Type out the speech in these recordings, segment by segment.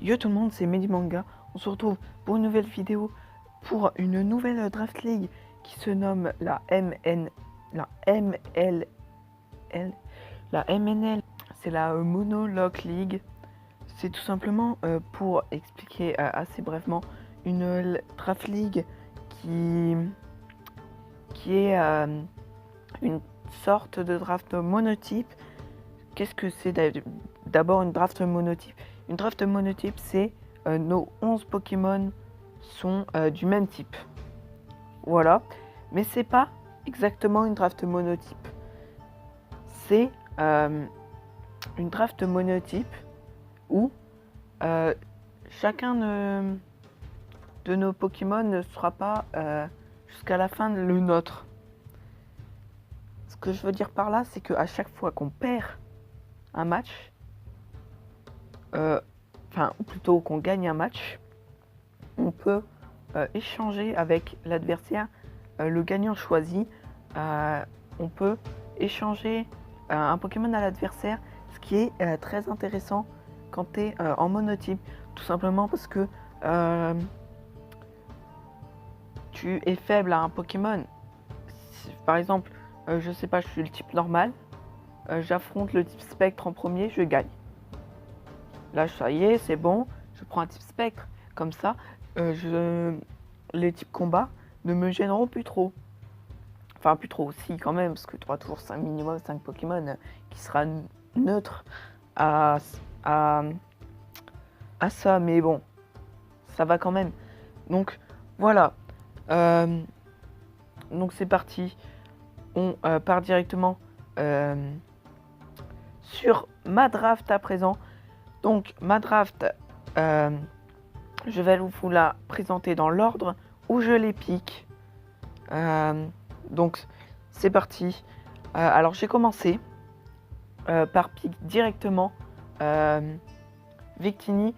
Yo tout le monde, c'est Medimanga. On se retrouve pour une nouvelle vidéo, pour une nouvelle Draft League qui se nomme la MNL. La MNL, c'est la Monologue League. C'est tout simplement pour expliquer assez brièvement une Draft League qui est une sorte de draft monotype. Qu'est-ce que c'est d'abord une draft monotype? Une draft monotype, c'est nos 11 Pokémon sont du même type. Voilà. Mais c'est pas exactement une draft monotype. C'est une draft monotype où chacun de nos Pokémon ne sera pas jusqu'à la fin le nôtre. Ce que je veux dire par là, c'est qu'à chaque fois qu'on perd un match, ou plutôt qu'on gagne un match, on peut échanger avec l'adversaire le gagnant choisi. On peut échanger un Pokémon à l'adversaire, ce qui est très intéressant quand tu es en monotype, tout simplement parce que tu es faible à un Pokémon. Par exemple, je sais pas, je suis le type normal, j'affronte le type spectre en premier, je gagne. Là, ça y est, c'est bon, je prends un type spectre. Comme ça, les types combat ne me gêneront plus trop. Enfin, plus trop aussi quand même, parce que tu auras toujours minimum 5 Pokémon qui sera neutre à ça, mais bon, ça va quand même. Donc, voilà. Donc, c'est parti. On part directement sur ma draft à présent. Donc, ma draft, je vais vous la présenter dans l'ordre où je les pique. Donc, c'est parti. Alors, j'ai commencé par pick directement Victini.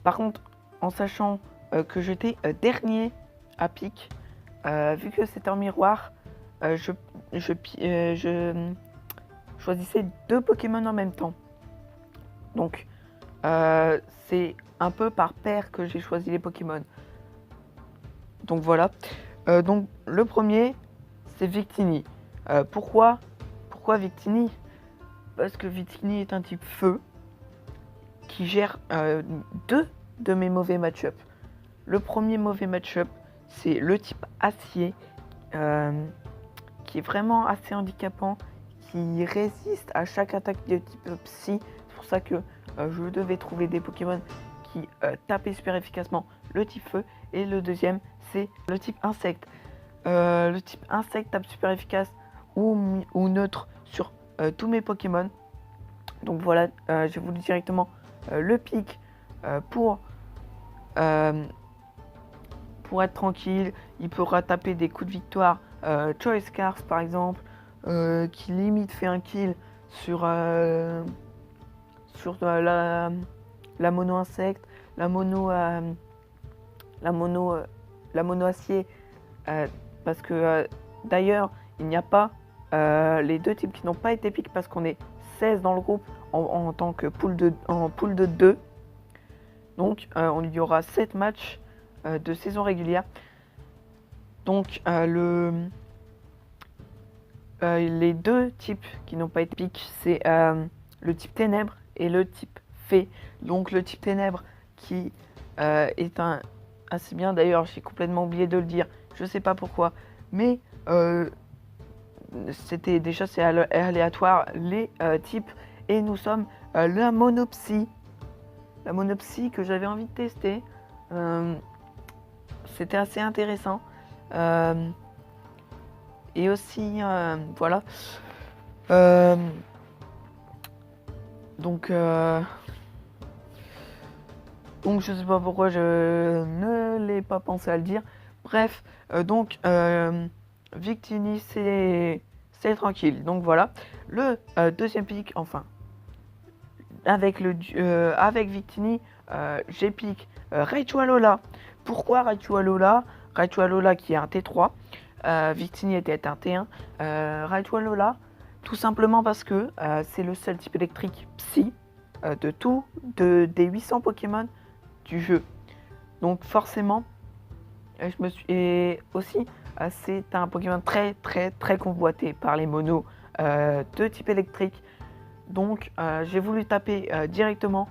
Par contre, en sachant que j'étais dernier à pick, vu que c'est un miroir, je choisissais 2 Pokémon en même temps. Donc, c'est un peu par paire que j'ai choisi les Pokémon. Donc voilà. Donc le premier, c'est Victini. Pourquoi Victini? Parce que Victini est un type feu qui gère 2 de mes mauvais match-up. Le premier mauvais match-up, c'est le type acier, qui est vraiment assez handicapant, qui résiste à chaque attaque de type psy. C'est pour ça que je devais trouver des Pokémon qui tapaient super efficacement le type feu. Et le deuxième, c'est le type insecte. Le type insecte tape super efficace ou neutre sur tous mes Pokémon. Donc voilà, j'ai voulu directement le pick pour être tranquille. Il pourra taper des coups de victoire. Choice Scarf par exemple, qui limite fait un kill sur la mono insecte, la mono acier, parce que d'ailleurs il n'y a pas les 2 types qui n'ont pas été piqués parce qu'on est 16 dans le groupe en tant que pool de 2. Donc il y aura 7 matchs de saison régulière. Donc les 2 types qui n'ont pas été piqués, c'est le type ténèbres et le type fée. Donc le type ténèbres qui est assez bien, d'ailleurs j'ai complètement oublié de le dire, je sais pas pourquoi, mais c'est aléatoire les types, et nous sommes la monopsie que j'avais envie de tester. C'était assez intéressant, et aussi voilà, donc je sais pas pourquoi je ne l'ai pas pensé à le dire. Bref, Victini, c'est tranquille. Donc voilà. Le deuxième pick, enfin, avec Victini, j'ai pick Raichu Alola. Pourquoi Raichu Alola? Raichu Alola qui est un T3. Victini était un T1. Raichu Alola, tout simplement parce que c'est le seul type électrique psy des 800 Pokémon du jeu. Donc forcément, et aussi, c'est un Pokémon très convoité par les monos de type électrique. Donc j'ai voulu taper directement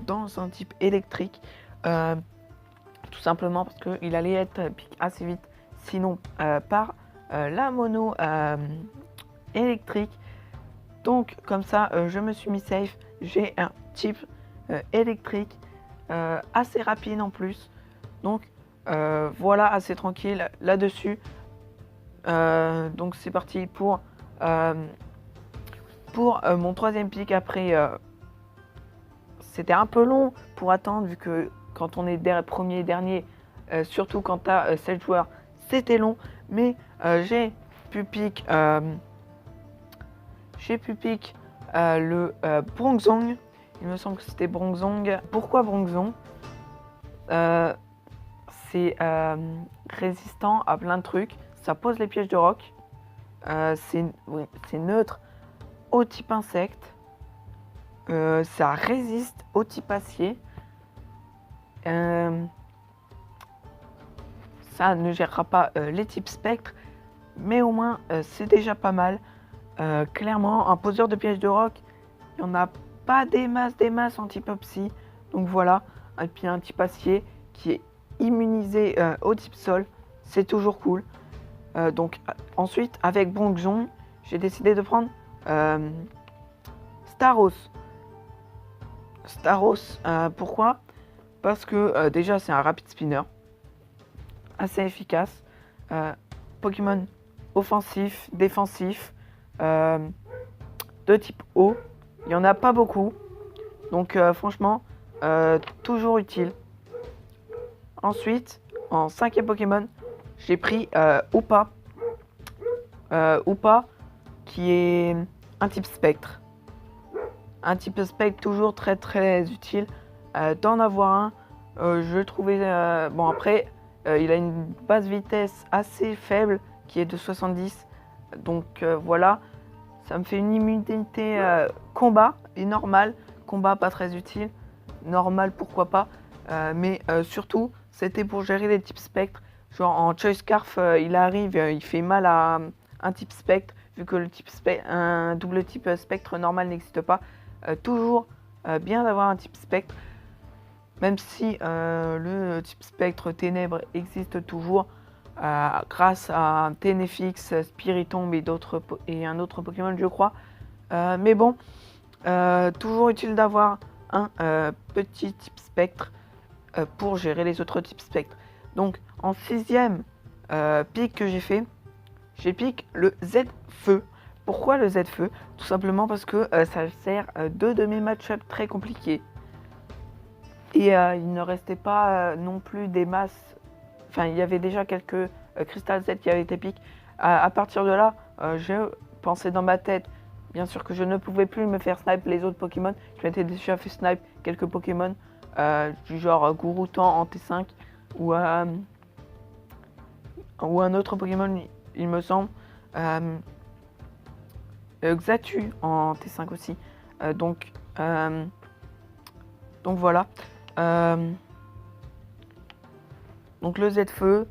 dans un type électrique, tout simplement parce qu'il allait être pique assez vite, sinon par la mono électrique. Donc comme ça, je me suis mis safe. J'ai un type électrique assez rapide en plus. Donc voilà, assez tranquille là-dessus. Donc c'est parti pour mon troisième pick. Après, c'était un peu long pour attendre, vu que quand on est premier et dernier, surtout quand tu as 7 joueurs, c'était long. Mais j'ai pu pick le Bronzong. Il me semble que c'était Bronzong. Pourquoi Bronzong? C'est résistant à plein de trucs. Ça pose les pièges de roc. C'est neutre au type insecte. Ça résiste au type acier. Ça ne gérera pas les types spectres. Mais au moins, c'est déjà pas mal. Clairement, un poseur de pièges de roc, il n'y en a pas des masses en type psy. Donc voilà. Et puis un type acier qui est immunisé au type sol. C'est toujours cool. Donc ensuite, avec Bronzong, j'ai décidé de prendre Staros. Pourquoi? Parce que déjà, c'est un rapide spinner. Assez efficace. Pokémon offensif, défensif. De type eau. Il n'y en a pas beaucoup. Donc franchement, toujours utile. Ensuite, en 5e Pokémon, j'ai pris Hoopa. Hoopa, qui est un type spectre. Un type spectre toujours très utile d'en avoir un. Je trouvais... bon après, il a une base vitesse assez faible qui est de 70. Donc voilà, ça me fait une immunité combat et normal. Combat pas très utile. Normal pourquoi pas. Mais surtout, c'était pour gérer les types spectres. Genre en Choice Scarf, il arrive, il fait mal à un type spectre. Vu que le type un double type spectre normal n'existe pas. Toujours bien d'avoir un type spectre. Même si le type spectre ténèbres existe toujours. Grâce à Ténéfix, Spiritomb et un autre Pokémon je crois. Mais bon, toujours utile d'avoir un petit type spectre pour gérer les autres types spectres. Donc en 6e pick que j'ai pick le Z-Feu. Pourquoi le Z-Feu? Tout simplement parce que ça sert de mes match-ups très compliqués. Et il ne restait pas non plus des masses. Enfin, il y avait déjà quelques Crystal Z qui avaient été pick. À partir de là, je pensais dans ma tête, bien sûr que je ne pouvais plus me faire snipe les autres Pokémon. Je m'étais déjà fait snipe quelques Pokémon du genre Gouroutan en T5 ou un autre Pokémon, il me semble. Xatu en T5 aussi. Donc voilà. Donc le Z-Feu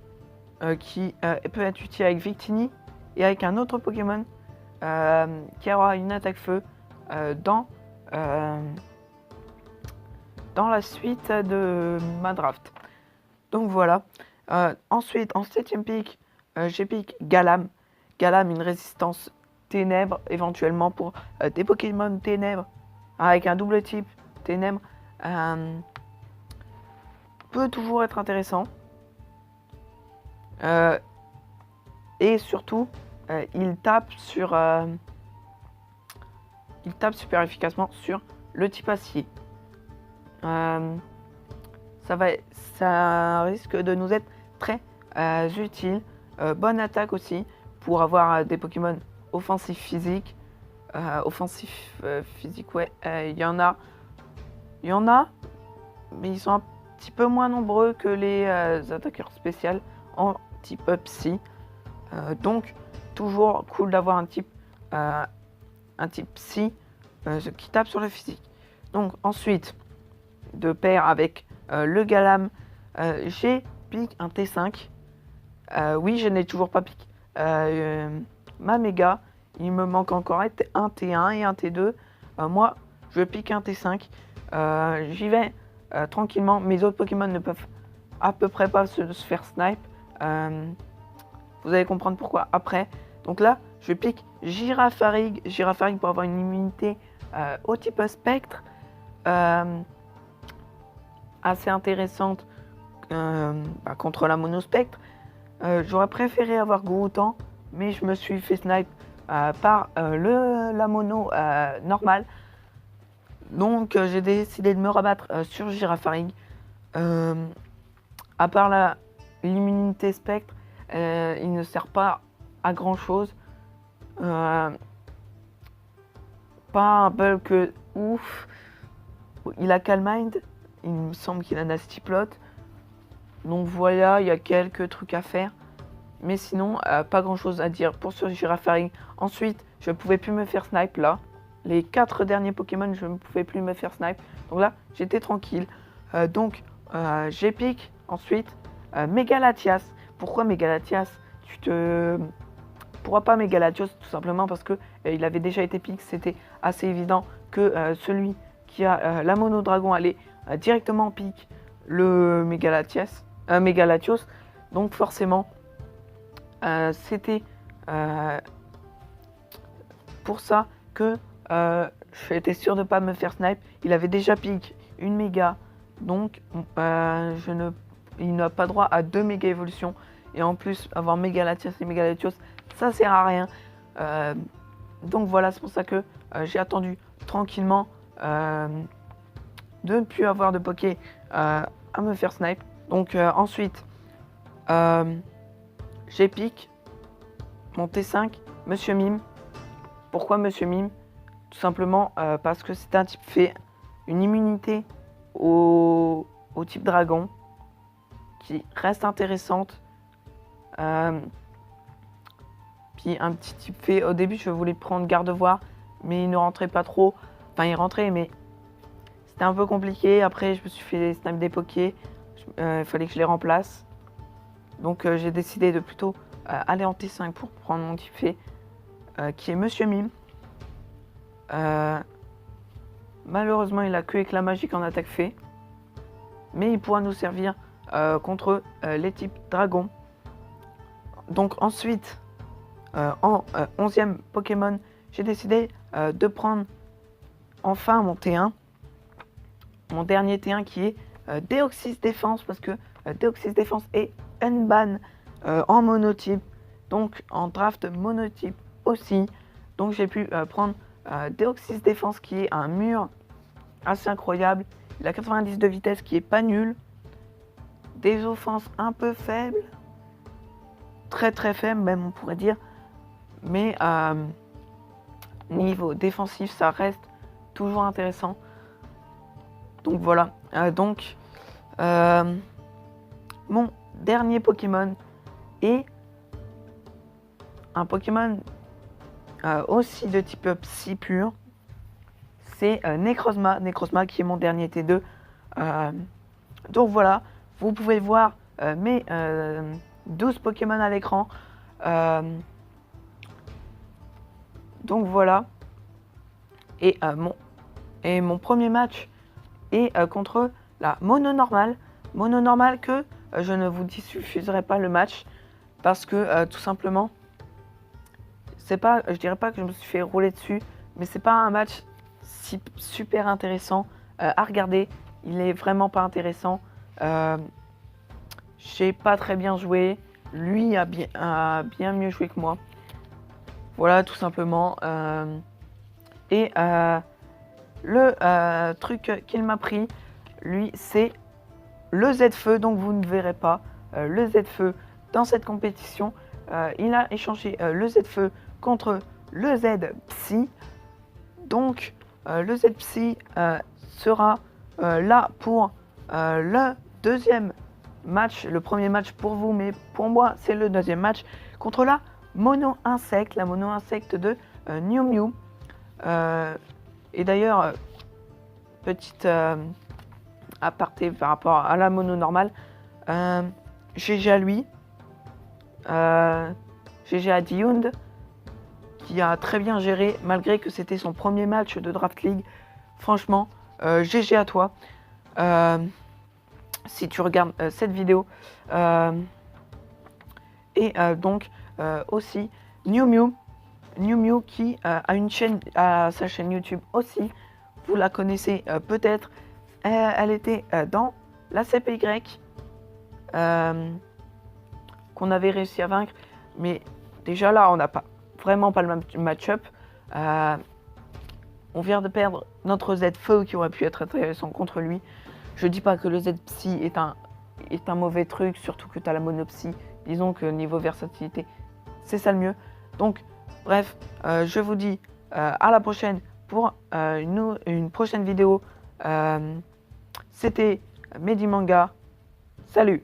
qui peut être utile avec Victini et avec un autre Pokémon qui aura une attaque feu dans la suite de ma draft. Donc voilà. Ensuite, en 7e pick, j'ai pick Galam. Galam, une résistance ténèbres éventuellement pour des Pokémon ténèbres avec un double type ténèbres. Peut toujours être intéressant. Et surtout, il tape super efficacement sur le type acier. Ça risque de nous être très utile. Bonne attaque aussi pour avoir des Pokémon offensifs physiques. Ouais, il y en a, mais ils sont un petit peu moins nombreux que les attaqueurs spéciaux en type psy. Donc toujours cool d'avoir un type psy qui tape sur le physique. Donc ensuite, de pair avec le Galam. J'ai pique un T5. Oui, je n'ai toujours pas pique ma méga. Il me manque encore un T1 et un T2. Moi, je pique un T5. J'y vais tranquillement. Mes autres Pokémon ne peuvent à peu près pas se faire snipe. Vous allez comprendre pourquoi après. Donc là, je pique Girafarig. Girafarig pour avoir une immunité au type spectre. Assez intéressante contre la monospectre. J'aurais préféré avoir Gouroutan, mais je me suis fait snipe par la mono normale. Donc j'ai décidé de me rabattre sur Girafarig. À part l'immunité spectre, il ne sert pas à grand chose. Pas un bulk ouf. Il a Calm Mind. Il me semble qu'il a Nasty Plot. Donc voilà, il y a quelques trucs à faire. Mais sinon, pas grand chose à dire pour ce Girafarig. Ensuite, je ne pouvais plus me faire snipe là. Les 4 derniers Pokémon, je ne pouvais plus me faire snipe. Donc là, j'étais tranquille. J'ai pique. Ensuite, Mégalatias. Pourquoi Mégalatias? Tu te pourras pas Mégalatios tout simplement parce que il avait déjà été pique. C'était assez évident que celui qui a la mono dragon allait directement pique le Mégalatios. Donc forcément, c'était pour ça que j'étais sûr de ne pas me faire snipe. Il avait déjà pique une méga, donc il n'a pas droit à 2 méga évolutions. Et en plus, avoir Mégalatias et Mégalatios, ça sert à rien. Donc voilà, c'est pour ça que j'ai attendu tranquillement de ne plus avoir de Poké à me faire snipe. Donc ensuite, j'ai pique mon T5, Monsieur Mime. Pourquoi Monsieur Mime? Tout simplement parce que c'est un type fait une immunité au type dragon qui reste intéressante. Puis un petit type fait. Au début, je voulais prendre Gardevoir, mais il ne rentrait pas trop. Enfin, il rentrait, mais c'était un peu compliqué. Après, je me suis fait snap des Poké. Il fallait que je les remplace. Donc, j'ai décidé de plutôt aller en T5 pour prendre mon type fait, qui est Monsieur Mime. Malheureusement, il a que éclat magique en attaque fait. Mais il pourra nous servir contre les types dragon. Donc ensuite, en 11e Pokémon, j'ai décidé de prendre enfin mon T1. Mon dernier T1 qui est Deoxys Défense, parce que Deoxys Défense est unban en monotype. Donc en draft monotype aussi. Donc j'ai pu prendre Deoxys Défense qui est un mur assez incroyable. Il a 90 de vitesse qui est pas nul. Des offenses un peu faibles. Très très faibles même on pourrait dire. Mais niveau défensif ça reste toujours intéressant. Donc voilà. Mon dernier Pokémon est un Pokémon aussi de type Psy pur. C'est Necrozma. Necrozma qui est mon dernier T2. Donc voilà, vous pouvez voir mes 12 Pokémon à l'écran. Donc voilà. Et mon premier match est contre la mono normale. Mono normale que je ne vous diffuserai pas le match. Parce que tout simplement, je dirais pas que je me suis fait rouler dessus. Mais c'est pas un match super intéressant à regarder. Il est vraiment pas intéressant. J'ai pas très bien joué. Lui a bien mieux joué que moi. Voilà, tout simplement. Le truc qu'il m'a pris, lui, c'est le Z-Feu. Donc vous ne verrez pas le Z-Feu dans cette compétition. Il a échangé le Z-Feu contre le Z-Psy. Donc le Z-Psy sera là pour le deuxième match. Le premier match pour vous, mais pour moi, c'est le deuxième match contre la mono insecte de Mew Mew. Et d'ailleurs, petite aparté par rapport à la mono normale. GG à lui. GG à Diound, qui a très bien géré malgré que c'était son premier match de Draft League. Franchement, GG à toi. Si tu regardes cette vidéo. Donc aussi New Mew qui a une chaîne, sa chaîne YouTube aussi. Vous la connaissez peut-être. Elle était dans la CPY qu'on avait réussi à vaincre. Mais déjà là, on n'a vraiment pas le même match-up. On vient de perdre notre Z-Feu qui aurait pu être intéressant contre lui. Je dis pas que le Z-Psy est un mauvais truc, surtout que tu as la monopsie. Disons que niveau versatilité, c'est ça le mieux. Donc, bref, je vous dis à la prochaine pour une prochaine vidéo. C'était Mehdi Manga. Salut!